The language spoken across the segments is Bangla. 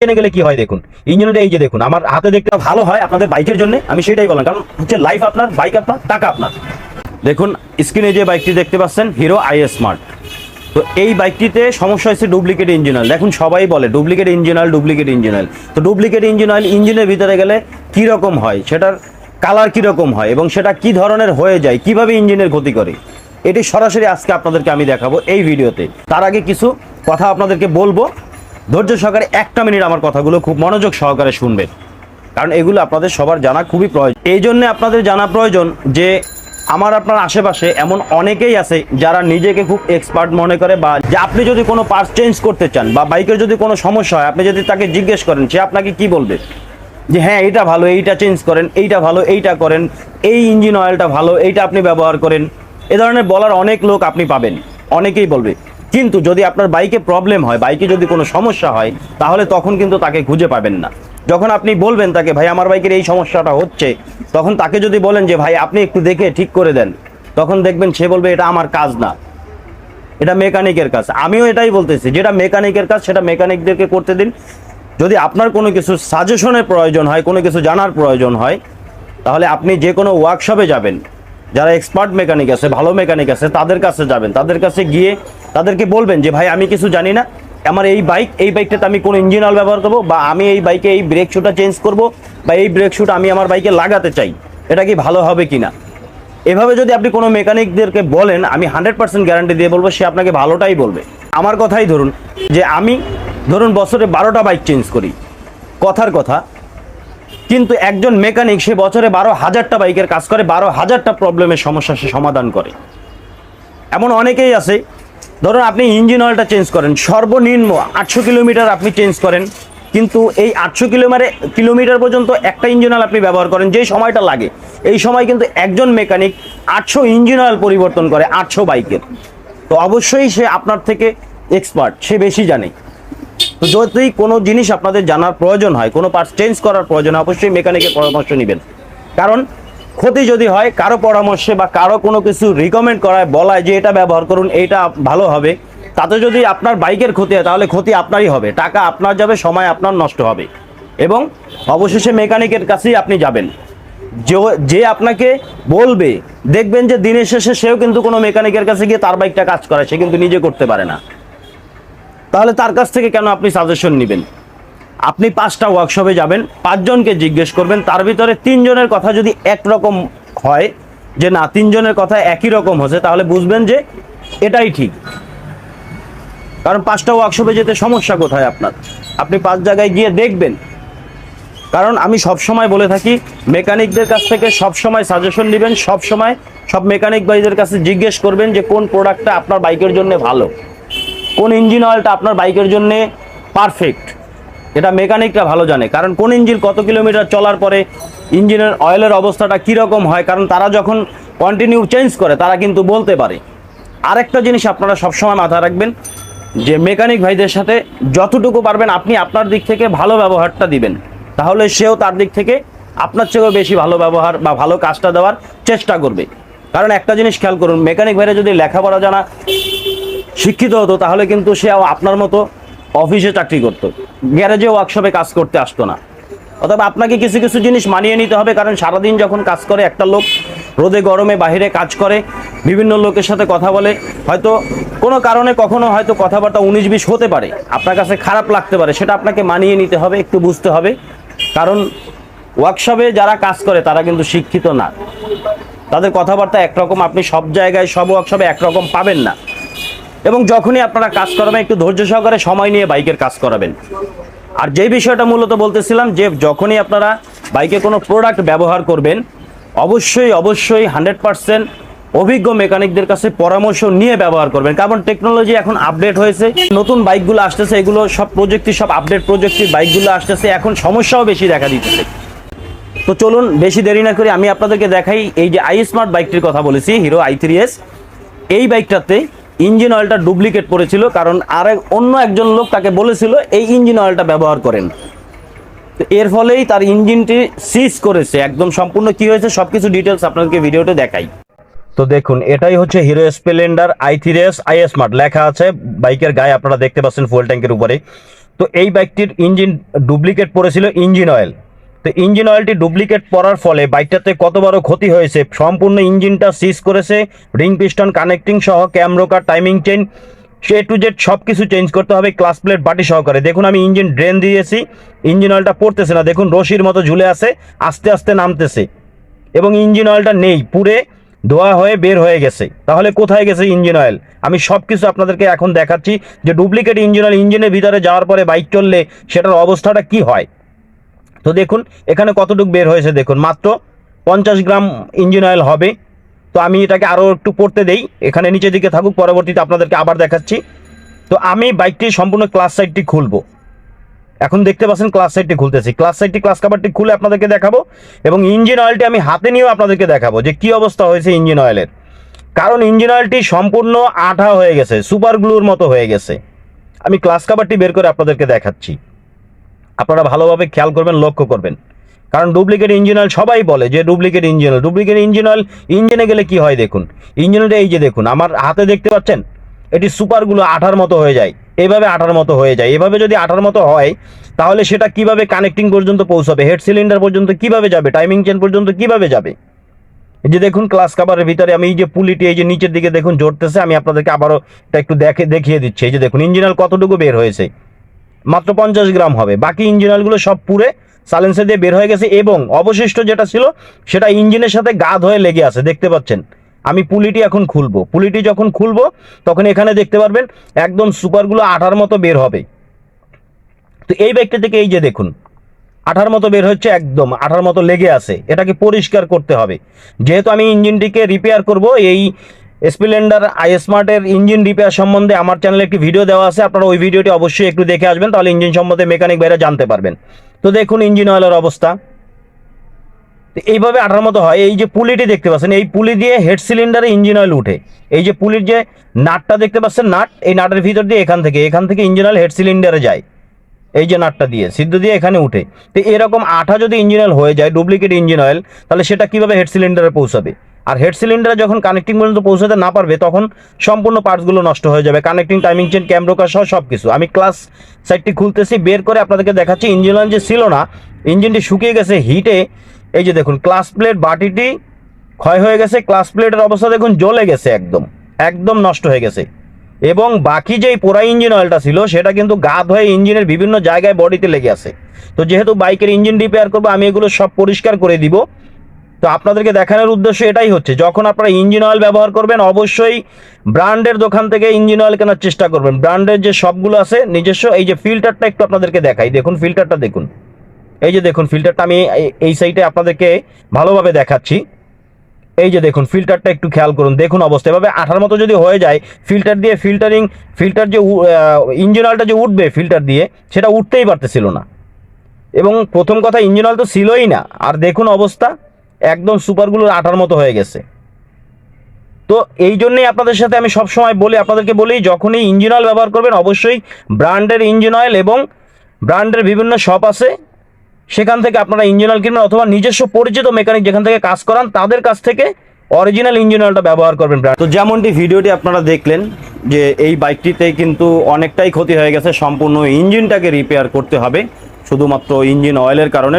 কিনে গেলে কি হয় দেখুন, ইঞ্জিনটা এই যে দেখুন আমার হাতে দেখতে ভালো হয় আপনাদের বাইকের জন্য, আমি সেটাই বললাম, কারণ হচ্ছে লাইফ আপনার, বাইক আপনার, টাকা আপনার। দেখুন স্ক্রিনে যে বাইকটি দেখতে পাচ্ছেন হিরো আইস্মার্ট, তো এই বাইকটিতে সমস্যা হচ্ছে ডুপ্লিকেট ইঞ্জিন অয়েল। দেখুন সবাই বলে duplicate engine oil, duplicate engine oil. তো ডুপ্লিকেট ইঞ্জিন অয়েল ইঞ্জিনের ভিতরে গেলে কি রকম হয়, সেটার কালার কি রকম হয় এবং সেটা কি ধরনের হয়ে যায়, কিভাবে ইঞ্জিনের ক্ষতি করে, এটি সরাসরি আজকে আপনাদেরকে আমি দেখাবো এই ভিডিওতে। তার আগে কিছু কথা আপনাদেরকে বলবো, ধৈর্য সহকারে 1টা মিনিট আমার কথাগুলো খুব মনোযোগ সহকারে শুনবেন, কারণ এগুলো আপনাদের সবার জানা খুবই প্রয়োজন। এই জন্য আপনাদের জানা প্রয়োজন যে আমার আপনার আশেপাশে এমন অনেকেই আছে যারা নিজেকে খুব এক্সপার্ট মনে করে, বা যে আপনি যদি কোনো পার্টস চেঞ্জ করতে চান বা বাইকের যদি কোনো সমস্যা হয়, আপনি যদি তাকে জিজ্ঞেস করেন, সে আপনাকে কি বলবে, যে হ্যাঁ এইটা ভালো, এইটা চেঞ্জ করেন, এইটা ভালো, এইটা করেন, এই ইঞ্জিন অয়েলটা ভালো, এইটা আপনি ব্যবহার করেন, এ ধরনের বলার অনেক লোক আপনি পাবেন, অনেকেই বলবে। কিন্তু যদি আপনার বাইকে প্রবলেম হয়, বাইকে যদি কোনো সমস্যা হয়, তাহলে তখন কিন্তু তাকে খুঁজে পাবেন না। যখন আপনি বলবেন তাকে ভাই আমার বাইকের এই সমস্যাটা হচ্ছে, তখন তাকে যদি বলেন যে ভাই আপনি একটু দেখে ঠিক করে দেন, তখন দেখবেন সে বলবে এটা আমার কাজ না, এটা মেকানিকের কাজ। আমিও এটাই বলতেছি, যেটা মেকানিকের কাজ সেটা মেকানিকদেরকে করতে দিন। যদি আপনার কোনো কিছু সাজেশনের প্রয়োজন হয়, কোনো কিছু জানার প্রয়োজন হয়, তাহলে আপনি যে কোনো ওয়ার্কশপে যাবেন, যারা এক্সপার্ট মেকানিক আছে, ভালো মেকানিক আছে, তাদের কাছে যাবেন, তাদের কাছে গিয়ে তাদেরকে বলবেন যে ভাই আমি কিছু জানি না, আমার এই বাইকটাতে আমি কোন ইঞ্জিন অয়েল ব্যবহার করবো, বা আমি এই বাইকে এই ব্রেক শুটা চেঞ্জ করব, বা এই ব্রেক শুট আমি আমার বাইকে লাগাতে চাই, এটা কি ভালো হবে কিনা। এভাবে যদি আপনি কোনো মেকানিকদেরকে বলেন, আমি 100% গ্যারান্টি দিয়ে বলবো সে আপনাকে ভালোটাই বলবে। আমার কথাই ধরুন, যে আমি ধরুন বছরে 12টা বাইক চেঞ্জ করি, কথার কথা, কিন্তু একজন মেকানিক সে বছরে 12,000টা বাইকের কাজ করে, 12,000টা প্রবলেমের সমস্যা সে সমাধান করে। এমন অনেকেই আছে, ধরুন আপনি ইঞ্জিন অয়েলটা চেঞ্জ করেন, সর্বনিম্ন 800 কিলোমিটার আপনি চেঞ্জ করেন, কিন্তু এই 800 কিলোমিটার পর্যন্ত একটা ইঞ্জিন অয়েল আপনি ব্যবহার করেন, যেই সময়টা লাগে এই সময় কিন্তু একজন মেকানিক 800 ইঞ্জিন অয়েল পরিবর্তন করে 800 বাইকের। তো অবশ্যই সে আপনার থেকে এক্সপার্ট, সে বেশি জানে। তো যদি কোনো জিনিস আপনাদের জানার প্রয়োজন হয়, কোনো পার্টস চেঞ্জ করার প্রয়োজন হয়, অবশ্যই মেকানিকের পরামর্শ নেবেন। কারণ ক্ষতি যদি হয় কারো পরামর্শে বা কারো কোনো কিছু রিকমেন্ড করায়, বলায় যে এটা ব্যবহার করুন, এইটা ভালো হবে, তাতে যদি আপনার বাইকের ক্ষতি হয়, তাহলে ক্ষতি আপনারই হবে, টাকা আপনার যাবে, সময় আপনার নষ্ট হবে, এবং অবশেষে মেকানিকের কাছেই আপনি যাবেন, যে আপনাকে বলবে। দেখবেন যে দিনের শেষে সেও কিন্তু কোনো মেকানিকের কাছে গিয়ে তার বাইকটা কাজ করে, সে কিন্তু নিজে করতে পারে না। তাহলে তার কাছ থেকে কেন আপনি সাজেশন নেবেন? আপনি 5টা ওয়ার্কশপে যাবেন, 5 জনকে জিজ্ঞেস করবেন, তার ভিতরে 3 জনের কথা যদি একরকম হয়, যে না 3 জনের কথা একই রকম হচ্ছে, তাহলে বুঝবেন যে এটাই ঠিক। কারণ 5টা ওয়ার্কশপে যেতে সমস্যা কোথায় আপনার, আপনি 5 জায়গায় গিয়ে দেখবেন। কারণ আমি সব সময় বলে থাকি, মেকানিকদের কাছ থেকে সব সময় সাজেশন নেবেন, সব সময় সব মেকানিক ভাইদের কাছে জিজ্ঞেস করবেন যে কোন প্রোডাক্টটা আপনার বাইকের জন্য ভালো, কোন ইঞ্জিন অয়েলটা আপনার বাইকের জন্য পারফেক্ট, এটা মেকানিকরা ভালো জানে। কারণ কোন ইঞ্জিন কত কিলোমিটার চলার পরে ইঞ্জিনের অয়েলের অবস্থাটা কীরকম হয়, কারণ তারা যখন কন্টিনিউ চেঞ্জ করে তারা কিন্তু বলতে পারে। আরেকটা জিনিস আপনারা সবসময় মাথায় রাখবেন, যে মেকানিক ভাইদের সাথে যতটুকু পারবেন আপনি আপনার দিক থেকে ভালো ব্যবহারটা দিবেন, তাহলে সেও তার দিক থেকে আপনার চেয়েও বেশি ভালো ব্যবহার বা ভালো কাজটা দেওয়ার চেষ্টা করবে। কারণ একটা জিনিস খেয়াল করুন, মেকানিক ভাইরা যদি লেখাপড়া জানা শিক্ষিত হতো, তাহলে কিন্তু সে আপনার মতো অফিসে চাকরি করতো, গ্যারেজে ওয়ার্কশপে কাজ করতে আসতো না। অথবা আপনাকে কিছু কিছু জিনিস মানিয়ে নিতে হবে, কারণ সারাদিন যখন কাজ করে একটা লোক, রোদে গরমে বাইরে কাজ করে, বিভিন্ন লোকের সাথে কথা বলে, হয়তো কোনো কারণে কখনো হয়তো কথাবার্তা 19-20 হতে পারে, আপনার কাছে খারাপ লাগতে পারে, সেটা আপনাকে মানিয়ে নিতে হবে, একটু বুঝতে হবে। কারণ ওয়ার্কশপে যারা কাজ করে তারা কিন্তু শিক্ষিত না, তাদের কথাবার্তা একরকম, আপনি সব জায়গায় সব ওয়ার্কশপে একরকম পাবেন না। এবং যখনই আপনারা কাজ করাবেন, একটু ধৈর্য সহকারে সময় নিয়ে বাইকের কাজ করাবেন। আর যেই বিষয়টা মূলত বলতেছিলাম, যে যখনই আপনারা বাইকে কোনো প্রোডাক্ট ব্যবহার করবেন, অবশ্যই 100% অভিজ্ঞ মেকানিকদের কাছে পরামর্শ নিয়ে ব্যবহার করবেন। কারণ টেকনোলজি এখন আপডেট হয়েছে, নতুন বাইকগুলো আসতেছে, এগুলো সব প্রযুক্তি, সব আপডেট প্রযুক্তির বাইকগুলো আসতেছে, এখন সমস্যাও বেশি দেখা দিতেছে। তো চলুন বেশি দেরি না করে আমি আপনাদেরকে দেখাই, এই যে আইস্মার্ট বাইকটির কথা বলেছি, হিরো i3s, এই বাইকটাতে ইঞ্জিন অয়েলটা ডুপ্লিকেট পড়েছিল, কারণ অন্য একজন লোক তাকে বলেছিল এই ইঞ্জিন অয়েলটা ব্যবহার করেন। তো এর ফলেই তার ইঞ্জিনটি সিজ করেছে, একদম সম্পূর্ণ কি হয়েছে সবকিছু ডিটেলস আপনাদেরকে ভিডিওতে দেখাই। তো দেখুন, এটাই হচ্ছে হিরো স্প্লেন্ডার i3s আইস্মার্ট লেখা আছে বাইকের গায়ে, আপনারা দেখতে পাচ্ছেন ফুয়েল ট্যাঙ্কের উপরে। তো এই বাইকটির ইঞ্জিন ডুপ্লিকেট পড়েছিল ইঞ্জিন অয়েল। তো ইঞ্জিন অয়েলটি ডুপ্লিকেট পড়ার ফলে বাইকটাতে কত বড় ক্ষতি হয়েছে, সম্পূর্ণ ইঞ্জিনটা সিজ করেছে, রিং পিস্টন কানেক্টিং সহ ক্যামরোকার টাইমিং চেইন টু জেড সব কিছু চেঞ্জ করতে হবে, ক্লাস প্লেট বাটি সহকারে। দেখুন আমি ইঞ্জিন ড্রেন দিয়েছি, ইঞ্জিন অয়েলটা পড়তেছে না, দেখুন রশির মতো ঝুলে আছে, আস্তে আস্তে নামতেছে এবং ইঞ্জিন অয়েলটা নেই, পুরে ধোয়া হয়ে বের হয়ে গেছে। তাহলে কোথায় গেছে ইঞ্জিন অয়েল? আমি সব কিছু আপনাদেরকে এখন দেখাচ্ছি যে ডুপ্লিকেট ইঞ্জিন অয়েল ইঞ্জিনের ভিতরে যাওয়ার পরে বাইক চললে সেটার অবস্থাটা কি হয়। তো দেখুন এখানে কতটুকু বের হয়েছে, দেখুন মাত্র 50 গ্রাম ইঞ্জিন অয়েল হবে। তো আমি এটাকে আরও একটু পড়তে দেই, এখানে নিচের দিকে থাকুক, পরবর্তীতে আপনাদেরকে আবার দেখাচ্ছি। তো আমি বাইকটির সম্পূর্ণ ক্লাস সাইডটি খুলবো, এখন দেখতে পাচ্ছেন ক্লাস সাইডটি খুলতেছি, ক্লাস সাইডটি ক্লাস কাভারটি খুলে আপনাদেরকে দেখাবো এবং ইঞ্জিন অয়েলটি আমি হাতে নিয়েও আপনাদেরকে দেখাবো যে কি অবস্থা হয়েছে ইঞ্জিন অয়েলের। কারণ ইঞ্জিন অয়েলটি সম্পূর্ণ আঠা হয়ে গেছে, সুপার গ্লুর মতো হয়ে গেছে। আমি ক্লাস কাভারটি বের করে আপনাদেরকে দেখাচ্ছি, আপনারা ভালোভাবে খেয়াল করবেন, লক্ষ্য করবেন। কারণ ডুপ্লিকেট ইঞ্জিন অয়েল সবাই বলে যে duplicate engine oil, duplicate engine oil ইঞ্জিনে গেলে কি হয় দেখুন, ইঞ্জিনটা এই যে দেখুন আমার হাতে দেখতে পাচ্ছেন, এটি সুপারগুলো আঠার মতো হয়ে যায়, এইভাবে আঠার মতো হয়ে যায়। এভাবে যদি আঠার মতো হয় তাহলে সেটা কিভাবে কানেক্টিং পর্যন্ত পৌঁছাবে, হেড সিলিন্ডার পর্যন্ত কিভাবে যাবে, টাইমিং চেন পর্যন্ত কিভাবে যাবে। এই যে দেখুন ক্লাস কাভারের ভিতরে আমি এই যে পুলিটি এই যে নিচের দিকে দেখুন জড়তেছে, আমি আপনাদেরকে আবারও এটা একটু দেখিয়ে দিচ্ছি। এই যে দেখুন ইঞ্জিন অয়েল কতটুকু বের হয়েছে, মাত্র 50 গ্রাম হবে, বাকি ইঞ্জিন অয়েলগুলো সব পুরে সাইলেন্সার দিয়ে বের হয়ে গেছে এবং অবশিষ্ট যেটা ছিল সেটা ইঞ্জিনের সাথে গাদ হয়ে লেগে আছে, দেখতে পাচ্ছেন। আমি পুলিটি এখন খুলবো, পুলিটি যখন খুলবো তখন এখানে দেখতে পারবেন একদম সুপারগুলো আঠার মতো বের হবে। তো এই বাইকটা থেকে এই যে দেখুন আঠার মতো বের হচ্ছে, একদম আঠার মতো লেগে আছে, এটাকে পরিষ্কার করতে হবে। যেহেতু আমি ইঞ্জিনটিকে রিপেয়ার করব, এই স্প্লেন্ডার আই স্মার্টের ইঞ্জিন রিপেয়ার সম্বন্ধে আমার চ্যানেলে একটি ভিডিও দেওয়া আছে, আপনারা ওই ভিডিওটি অবশ্যই একটু দেখে আসবেন, তাহলে ইঞ্জিন সম্বন্ধে মেকানিক ভাইরা জানতে পারবেন। তো দেখুন ইঞ্জিন অয়েলের অবস্থা এইভাবে আঠার মতো হয়। এই যে পুলিটি দেখতে পাচ্ছেন, এই পুলি দিয়ে হেড সিলিন্ডারে ইঞ্জিন অয়েল উঠে, এই যে পুলির যে নাটটা দেখতে পাচ্ছেন, নাট, এই নাটের ভিতর দিয়ে এখান থেকে ইঞ্জিন অয়েল হেড সিলিন্ডারে যায়, এই যে নাটটা দিয়ে সিদ্ধ দিয়ে এখানে উঠে। তো এরকম আঠা যদি ইঞ্জিন অয়েল হয়ে যায়, ডুপ্লিকেট ইঞ্জিন অয়েল, তাহলে সেটা কিভাবে হেড সিলিন্ডারে পৌঁছাবে? আর হেড সিলিন্ডারে যখন কানেক্টিং পর্যন্ত পৌঁছাতে না পারবে তখন সম্পূর্ণ পার্টসগুলো নষ্ট হয়ে যাবে, কানেক্টিং টাইমিং চেন ক্যামরোকার সহ সব কিছু। আমি ক্লাস সাইডটি খুলতেছি, বের করে আপনাদেরকে দেখাচ্ছি। ইঞ্জিন অয়েল যে ছিল না, ইঞ্জিনটি শুকিয়ে গেছে হিটে, এই যে দেখুন ক্লাস প্লেট বাটিটি ক্ষয় হয়ে গেছে, ক্লাস প্লেটের অবস্থা দেখুন জ্বলে গেছে, একদম একদম নষ্ট হয়ে গেছে। এবং বাকি যেই পোড়া ইঞ্জিন অয়েলটা ছিল সেটা কিন্তু গাদ হয়ে ইঞ্জিনের বিভিন্ন জায়গায় বডিতে লেগে আছে। তো যেহেতু বাইকের ইঞ্জিন রিপেয়ার করবো, আমি এগুলো সব পরিষ্কার করে দিব। তো আপনাদেরকে দেখানোর উদ্দেশ্য এটাই হচ্ছে, যখন আপনারা ইঞ্জিন অয়েল ব্যবহার করবেন অবশ্যই ব্র্যান্ডের দোকান থেকে ইঞ্জিন অয়েল কেনার চেষ্টা করবেন। ব্র্যান্ডের যে সবগুলো আছে নিজস্ব, এই যে ফিল্টারটা একটু আপনাদেরকে দেখাই, দেখুন ফিল্টারটা দেখুন, এই যে দেখুন ফিল্টারটা আমি এই সাইডে আপনাদেরকে ভালোভাবে দেখাচ্ছি। এই যে দেখুন ফিল্টারটা একটু খেয়াল করুন, দেখুন অবস্থা এভাবে আঠার মতো যদি হয়ে যায়, ফিল্টার দিয়ে ফিল্টার যে ইঞ্জিন অয়েলটা যে উঠবে ফিল্টার দিয়ে, সেটা উঠতেই পারতেছিল না। এবং প্রথম কথা ইঞ্জিন অয়েল তো ছিলই না, আর দেখুন অবস্থা একদম সুপারগুলো আঠার মতো হয়ে গেছে। তো এই জন্যই আপনাদের সাথে আমি সবসময় বলি, আপনাদেরকে বলি যখনই ইঞ্জিন অয়েল ব্যবহার করবেন অবশ্যই ব্র্যান্ডের ইঞ্জিন অয়েল, এবং ব্র্যান্ডের বিভিন্ন শপ আছে সেখান থেকে আপনারা ইঞ্জিন অয়েল কিনবেন, অথবা নিজস্ব পরিচিত মেকানিক যেখান থেকে কাজ করান তাদের কাছ থেকে অরিজিনাল ইঞ্জিন অয়েলটা ব্যবহার করবেন। তো যেমনটি ভিডিওটি আপনারা দেখলেন যে এই বাইকটিতে কিন্তু অনেকটাই ক্ষতি হয়ে গেছে, সম্পূর্ণ ইঞ্জিনটাকে রিপেয়ার করতে হবে শুধুমাত্র ইঞ্জিন অয়েলের কারণে,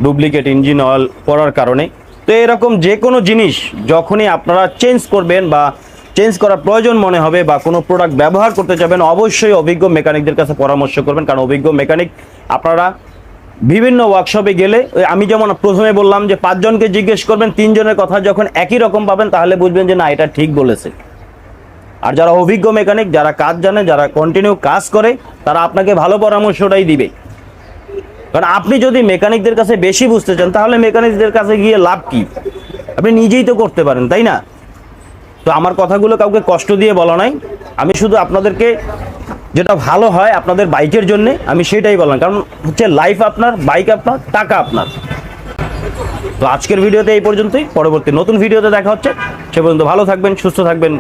ডুপ্লিকেট ইঞ্জিন অয়েল পড়ার কারণে। তো এরকম যে কোনো জিনিস যখনই আপনারা চেঞ্জ করবেন বা চেঞ্জ করার প্রয়োজন মনে হবে বা কোনো প্রোডাক্ট ব্যবহার করতে চাবেন, অবশ্যই অভিজ্ঞ মেকানিকদের কাছে পরামর্শ করবেন। কারণ অভিজ্ঞ মেকানিক আপনারা বিভিন্ন ওয়ার্কশপে গেলে, আমি যেমন প্রথমে বললাম যে 5 জনকে জিজ্ঞেস করবেন, 3 জনের কথা যখন একই রকম পাবেন তাহলে বুঝবেন যে না এটা ঠিক বলেছে। আর যারা অভিজ্ঞ মেকানিক, যারা কাজ জানে, যারা কন্টিনিউ কাজ করে, তারা আপনাকে ভালো পরামর্শটাই দিবে। কারণ আপনি যদি মেকানিকদের কাছে বেশি বুঝতে চান তাহলে মেকানিকদের কাছে গিয়ে লাভ কি? আপনি নিজেই তো করতে পারেন, তাই না? তো আমার কথাগুলো কাউকে কষ্ট দিয়ে বলা নাই, আমি শুধু আপনাদেরকে যেটা ভালো হয় আপনাদের বাইকের জন্য আমি সেটাই বললাম। কারণ হচ্ছে লাইফ আপনার, বাইক আপনার, টাকা আপনার। তো আজকের ভিডিওতে এই পর্যন্তই, পরবর্তী নতুন ভিডিওতে দেখা হচ্ছে। সে পর্যন্ত ভালো থাকবেন, সুস্থ থাকবেন।